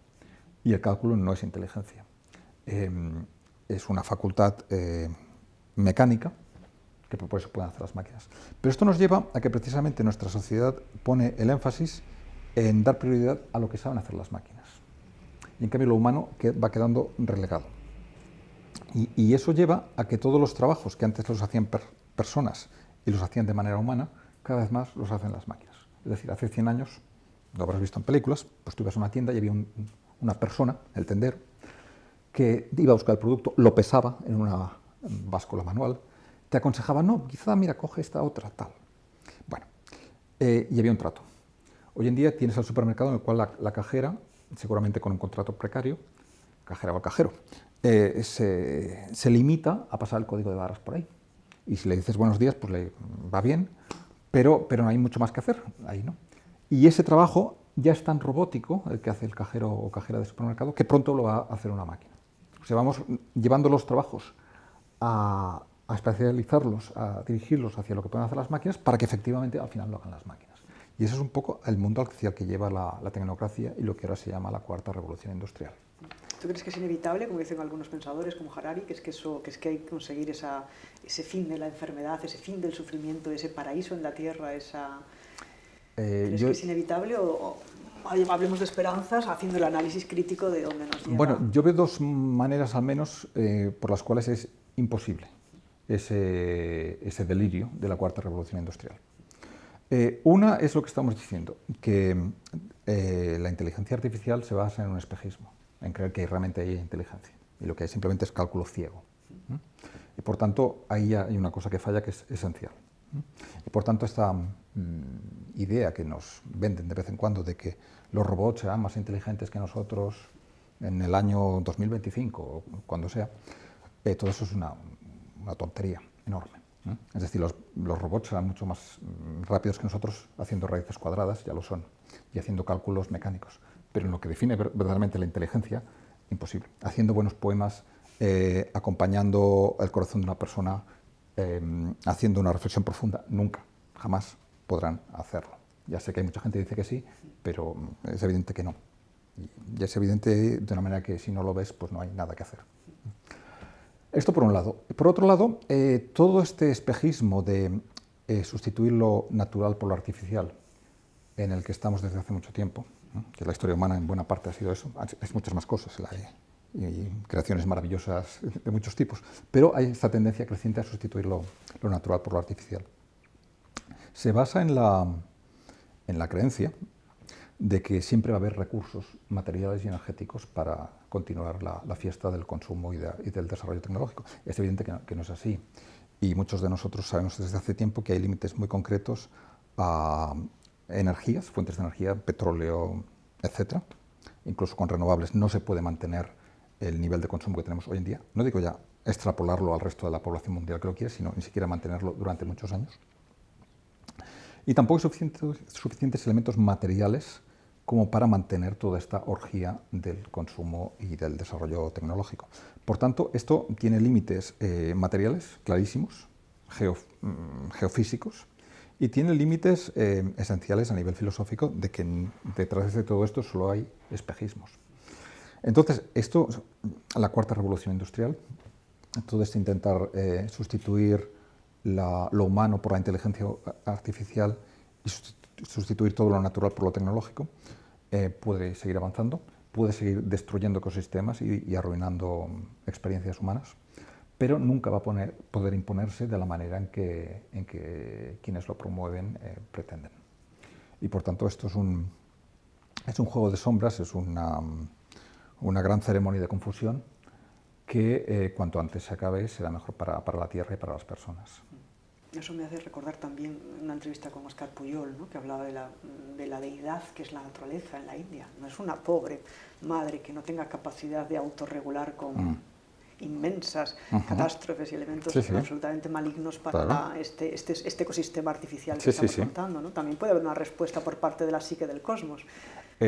Y el cálculo no es inteligencia. Es una facultad mecánica que por eso pueden hacer las máquinas. Pero esto nos lleva a que precisamente nuestra sociedad pone el énfasis en dar prioridad a lo que saben hacer las máquinas. Y en cambio lo humano va quedando relegado. Y eso lleva a que todos los trabajos que antes los hacían personas y los hacían de manera humana, cada vez más los hacen las máquinas. Es decir, hace 100 años lo habrás visto en películas, pues tú ibas a una tienda y había una persona, el tendero, que iba a buscar el producto, lo pesaba en una báscula manual, te aconsejaba, no, quizá, mira, coge esta otra, tal. Bueno, y había un trato. Hoy en día tienes el supermercado en el cual la cajera, seguramente con un contrato precario, cajera o el cajero, se limita a pasar el código de barras por ahí. Y si le dices buenos días, pues le va bien, pero no hay mucho más que hacer, ahí no. Y ese trabajo ya es tan robótico, el que hace el cajero o cajera de supermercado, que pronto lo va a hacer una máquina. O sea, vamos llevando los trabajos a especializarlos, a dirigirlos hacia lo que pueden hacer las máquinas, para que efectivamente al final lo hagan las máquinas. Y ese es un poco el mundo hacia el que lleva la tecnocracia y lo que ahora se llama la cuarta revolución industrial. ¿Tú crees que es inevitable, como dicen algunos pensadores, como Harari, que es que hay que conseguir ese fin de la enfermedad, ese fin del sufrimiento, ese paraíso en la tierra, ¿crees que es inevitable o hablemos de esperanzas haciendo el análisis crítico de dónde nos lleva? Bueno, yo veo dos maneras al menos por las cuales es imposible ese delirio de la cuarta revolución industrial. Una es lo que estamos diciendo, que la inteligencia artificial se basa en un espejismo, en creer que realmente hay inteligencia, y lo que hay simplemente es cálculo ciego. Y por tanto, ahí hay una cosa que falla que es esencial. Y por tanto, esta idea que nos venden de vez en cuando de que los robots serán más inteligentes que nosotros en el año 2025 o cuando sea, todo eso es una tontería enorme. Es decir, los robots serán mucho más rápidos que nosotros haciendo raíces cuadradas, ya lo son, y haciendo cálculos mecánicos. Pero en lo que define verdaderamente la inteligencia, imposible. Haciendo buenos poemas, acompañando el corazón de una persona, haciendo una reflexión profunda, nunca, jamás podrán hacerlo. Ya sé que hay mucha gente que dice que sí, pero es evidente que no. Y es evidente de una manera que si no lo ves, pues no hay nada que hacer. Esto por un lado. Por otro lado, todo este espejismo de sustituir lo natural por lo artificial, en el que estamos desde hace mucho tiempo, que la historia humana en buena parte ha sido eso, es muchas más cosas, y creaciones maravillosas de muchos tipos, pero hay esta tendencia creciente a sustituir lo natural por lo artificial. Se basa en la creencia de que siempre va a haber recursos materiales y energéticos para continuar la fiesta del consumo y del desarrollo tecnológico. Es evidente que no es así, y muchos de nosotros sabemos desde hace tiempo que hay límites muy concretos a energías, fuentes de energía, petróleo, etcétera. Incluso con renovables no se puede mantener el nivel de consumo que tenemos hoy en día. No digo ya extrapolarlo al resto de la población mundial que lo quiere, sino ni siquiera mantenerlo durante muchos años. Y tampoco hay suficientes elementos materiales como para mantener toda esta orgía del consumo y del desarrollo tecnológico. Por tanto, esto tiene límites materiales clarísimos, geofísicos, y tiene límites esenciales a nivel filosófico de que detrás de todo esto solo hay espejismos. Entonces, la cuarta revolución industrial, todo esto intentar sustituir lo humano por la inteligencia artificial y sustituir todo lo natural por lo tecnológico, puede seguir avanzando, puede seguir destruyendo ecosistemas y arruinando experiencias humanas, pero nunca va a poder imponerse de la manera en que quienes lo promueven pretenden. Y por tanto esto es un juego de sombras, es una gran ceremonia de confusión que cuanto antes se acabe será mejor para la Tierra y para las personas. Eso me hace recordar también una entrevista con Oscar Pujol, ¿no?, que hablaba de la deidad que es la naturaleza en la India. No es una pobre madre que no tenga capacidad de autorregular con inmensas catástrofes y elementos absolutamente malignos para este ecosistema artificial que estamos contando, ¿no? También puede haber una respuesta por parte de la psique del cosmos.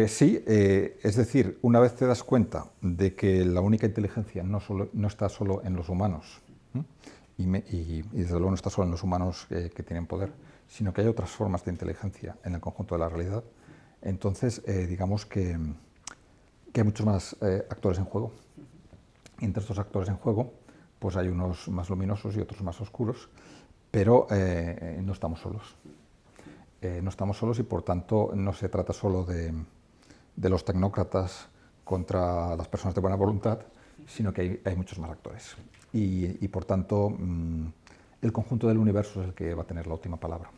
Sí, es decir, una vez te das cuenta de que la única inteligencia no está solo en los humanos, y desde luego no está solo en los humanos que tienen poder, sino que hay otras formas de inteligencia en el conjunto de la realidad, entonces digamos que hay muchos más actores en juego. Y entre estos actores en juego, pues hay unos más luminosos y otros más oscuros, pero no estamos solos. No estamos solos y por tanto no se trata solo de los tecnócratas contra las personas de buena voluntad, sino que hay muchos más actores. Y por tanto el conjunto del universo es el que va a tener la última palabra.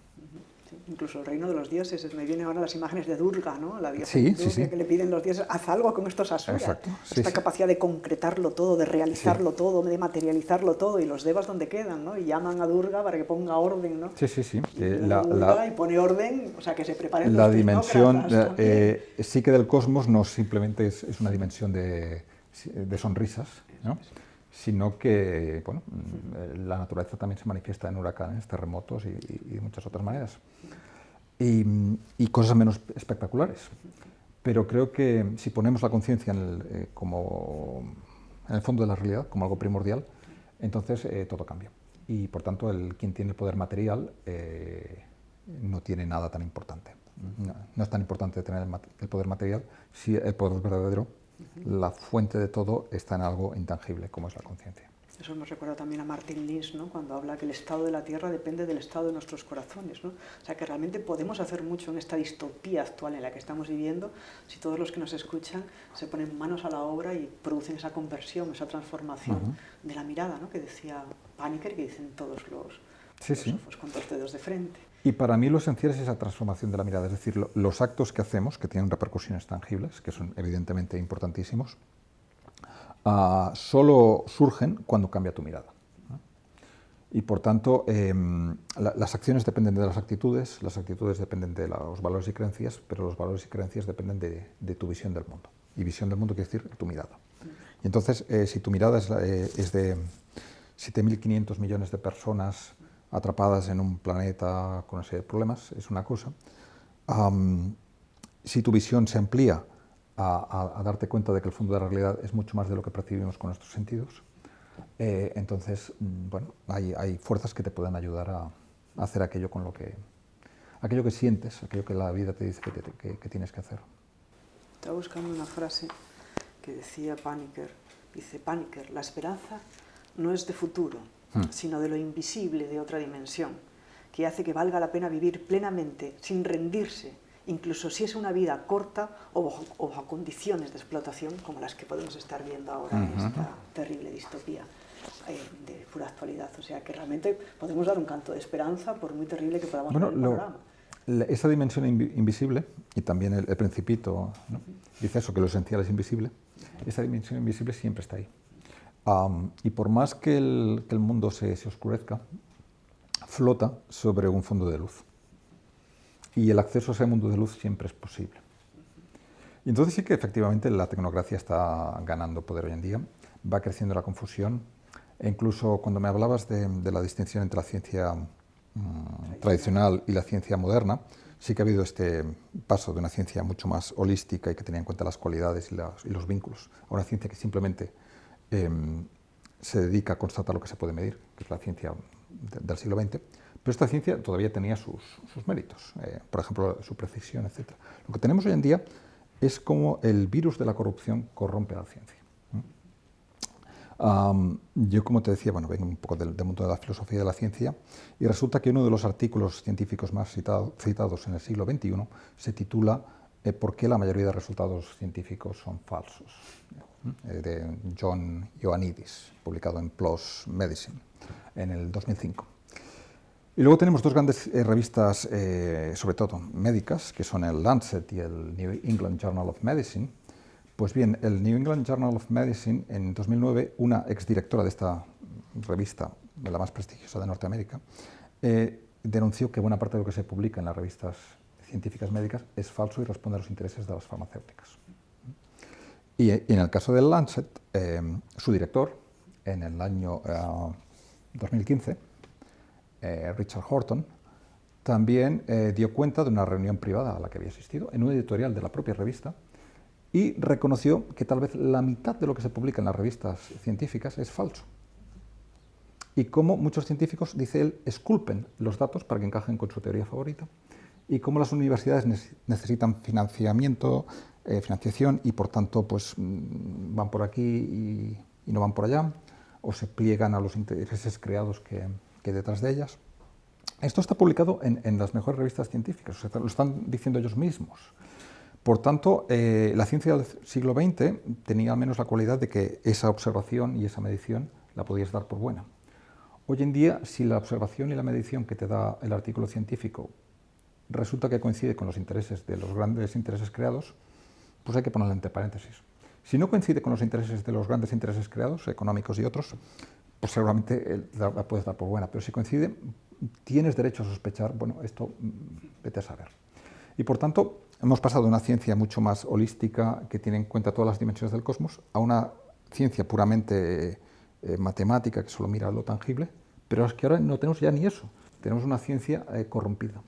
incluso el reino de los dioses. Me vienen ahora las imágenes de Durga, ¿no? La diosa Sí, hindú, sí, sí. que le piden los dioses, haz algo con estos asuras. Exacto, sí, Esta sí. capacidad de concretarlo todo, de realizarlo Sí. todo, de materializarlo todo, y los devas donde quedan, ¿no? Y llaman a Durga para que ponga orden, ¿no? Sí, sí, sí. Y viene Durga y pone orden, o sea, que se preparen los Dimensión tecnócratas también. psique del cosmos no simplemente es una dimensión de sonrisas, ¿no? Sino que bueno, la naturaleza también se manifiesta en huracanes, terremotos y de muchas otras maneras. Y cosas menos espectaculares. Pero creo que si ponemos la conciencia como en el fondo de la realidad, como algo primordial, entonces todo cambia. Y por tanto, quien tiene el poder material no tiene nada tan importante. No es tan importante tener el poder material si el poder verdadero, la fuente de todo, está en algo intangible, como es la conciencia. Eso nos recuerda también a Martin Lins, ¿no? Cuando habla que el estado de la Tierra depende del estado de nuestros corazones, ¿no? O sea, que realmente podemos hacer mucho en esta distopía actual en la que estamos viviendo si todos los que nos escuchan se ponen manos a la obra y producen esa conversión, esa transformación de la mirada, ¿no? Que decía Paniker, que dicen todos los filósofos con dos dedos de frente. Y para mí lo esencial es esa transformación de la mirada, es decir, los actos que hacemos, que tienen repercusiones tangibles, que son evidentemente importantísimos, solo surgen cuando cambia tu mirada. Y por tanto, las acciones dependen de las actitudes dependen de los valores y creencias, pero los valores y creencias dependen de tu visión del mundo. Y visión del mundo quiere decir tu mirada. Y entonces, si tu mirada es de 7.500 millones de personas atrapadas en un planeta con una serie de problemas, es una cosa. Si tu visión se amplía a darte cuenta de que el fondo de la realidad es mucho más de lo que percibimos con nuestros sentidos, entonces, bueno, hay fuerzas que te pueden ayudar a hacer aquello que sientes, aquello que la vida te dice que tienes que hacer. Estaba buscando una frase que decía Paniker. Dice, Paniker, la esperanza no es de futuro, sino de lo invisible de otra dimensión, que hace que valga la pena vivir plenamente, sin rendirse, incluso si es una vida corta o bajo condiciones de explotación como las que podemos estar viendo ahora en esta terrible distopía de pura actualidad. O sea que realmente podemos dar un canto de esperanza por muy terrible que podamos ver el panorama. Esa dimensión invisible, y también el Principito, ¿no? Dice eso, que lo esencial es invisible, esa dimensión invisible siempre está ahí. Y por más que el mundo se oscurezca, flota sobre un fondo de luz. Y el acceso a ese mundo de luz siempre es posible. Y entonces sí que efectivamente la tecnocracia está ganando poder hoy en día, va creciendo la confusión, e incluso cuando me hablabas de la distinción entre la ciencia tradicional y la ciencia moderna, sí que ha habido este paso de una ciencia mucho más holística y que tenía en cuenta las cualidades y los vínculos, a una ciencia que simplemente se dedica a constatar lo que se puede medir, que es la ciencia del siglo XX, pero esta ciencia todavía tenía sus méritos, por ejemplo, su precisión, etc. Lo que tenemos hoy en día es como el virus de la corrupción corrompe a la ciencia. Yo, como te decía, bueno, vengo un poco del mundo de la filosofía y de la ciencia, y resulta que uno de los artículos científicos más citados en el siglo XXI se titula ¿Por qué la mayoría de resultados científicos son falsos?, de John Ioannidis, publicado en PLOS Medicine en el 2005. Y luego tenemos dos grandes revistas, sobre todo médicas, que son el Lancet y el New England Journal of Medicine. Pues bien, el New England Journal of Medicine, en 2009, una exdirectora de esta revista, de la más prestigiosa de Norteamérica, denunció que buena parte de lo que se publica en las revistas científicas médicas es falso y responde a los intereses de las farmacéuticas. Y en el caso del Lancet, su director, en el año 2015, Richard Horton, también dio cuenta de una reunión privada a la que había asistido en un editorial de la propia revista y reconoció que tal vez la mitad de lo que se publica en las revistas científicas es falso. Y cómo muchos científicos, dice él, esculpen los datos para que encajen con su teoría favorita, y cómo las universidades necesitan financiamiento, financiación, y por tanto pues, van por aquí y no van por allá, o se pliegan a los intereses creados que detrás de ellas. Esto está publicado en las mejores revistas científicas, o sea, lo están diciendo ellos mismos. Por tanto, la ciencia del siglo XX tenía al menos la cualidad de que esa observación y esa medición la podías dar por buena. Hoy en día, si la observación y la medición que te da el artículo científico resulta que coincide con los intereses de los grandes intereses creados, pues hay que ponerlo entre paréntesis. Si no coincide con los intereses de los grandes intereses creados, económicos y otros, pues seguramente la puedes dar por buena, pero si coincide, tienes derecho a sospechar, bueno, esto vete a saber. Y por tanto, hemos pasado de una ciencia mucho más holística, que tiene en cuenta todas las dimensiones del cosmos, a una ciencia puramente matemática, que solo mira lo tangible, pero es que ahora no tenemos ya ni eso, tenemos una ciencia corrompida,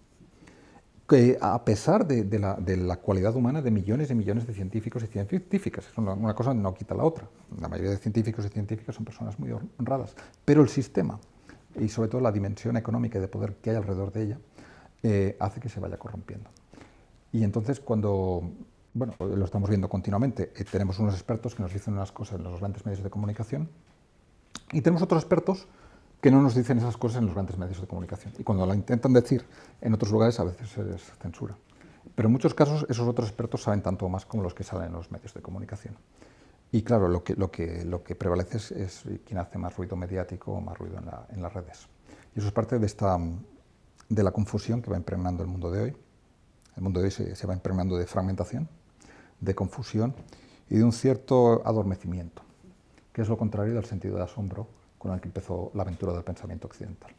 que a pesar de la cualidad humana de millones y millones de científicos y científicas, una cosa no quita la otra, la mayoría de científicos y científicas son personas muy honradas, pero el sistema, y sobre todo la dimensión económica y de poder que hay alrededor de ella, hace que se vaya corrompiendo. Y entonces cuando, bueno, lo estamos viendo continuamente, tenemos unos expertos que nos dicen unas cosas en los grandes medios de comunicación, y tenemos otros expertos que no nos dicen esas cosas en los grandes medios de comunicación. Y cuando la intentan decir en otros lugares, a veces se les censura. Pero en muchos casos, esos otros expertos saben tanto o más como los que salen en los medios de comunicación. Y claro, lo que prevalece es quien hace más ruido mediático o más ruido en las redes. Y eso es parte de la confusión que va impregnando el mundo de hoy. El mundo de hoy se va impregnando de fragmentación, de confusión y de un cierto adormecimiento, que es lo contrario del sentido de asombro con el que empezó la aventura del pensamiento occidental.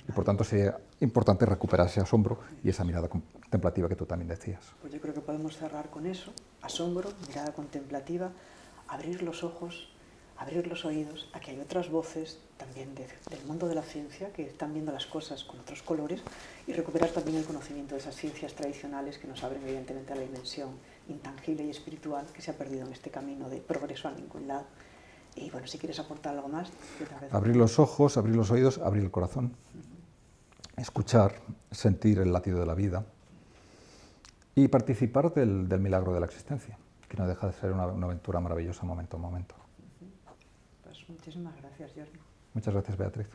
Y por tanto sería importante recuperar ese asombro y esa mirada contemplativa que tú también decías. Pues yo creo que podemos cerrar con eso: asombro, mirada contemplativa, abrir los ojos, abrir los oídos a que hay otras voces también del mundo de la ciencia que están viendo las cosas con otros colores, y recuperar también el conocimiento de esas ciencias tradicionales que nos abren evidentemente a la dimensión intangible y espiritual que se ha perdido en este camino de progreso a ningún lado. Y bueno, si quieres aportar algo más. Abrir los ojos, abrir los oídos, abrir el corazón, escuchar, sentir el latido de la vida y participar del milagro de la existencia, que no deja de ser una aventura maravillosa momento a momento. Pues muchísimas gracias, Jordi. Muchas gracias, Beatriz.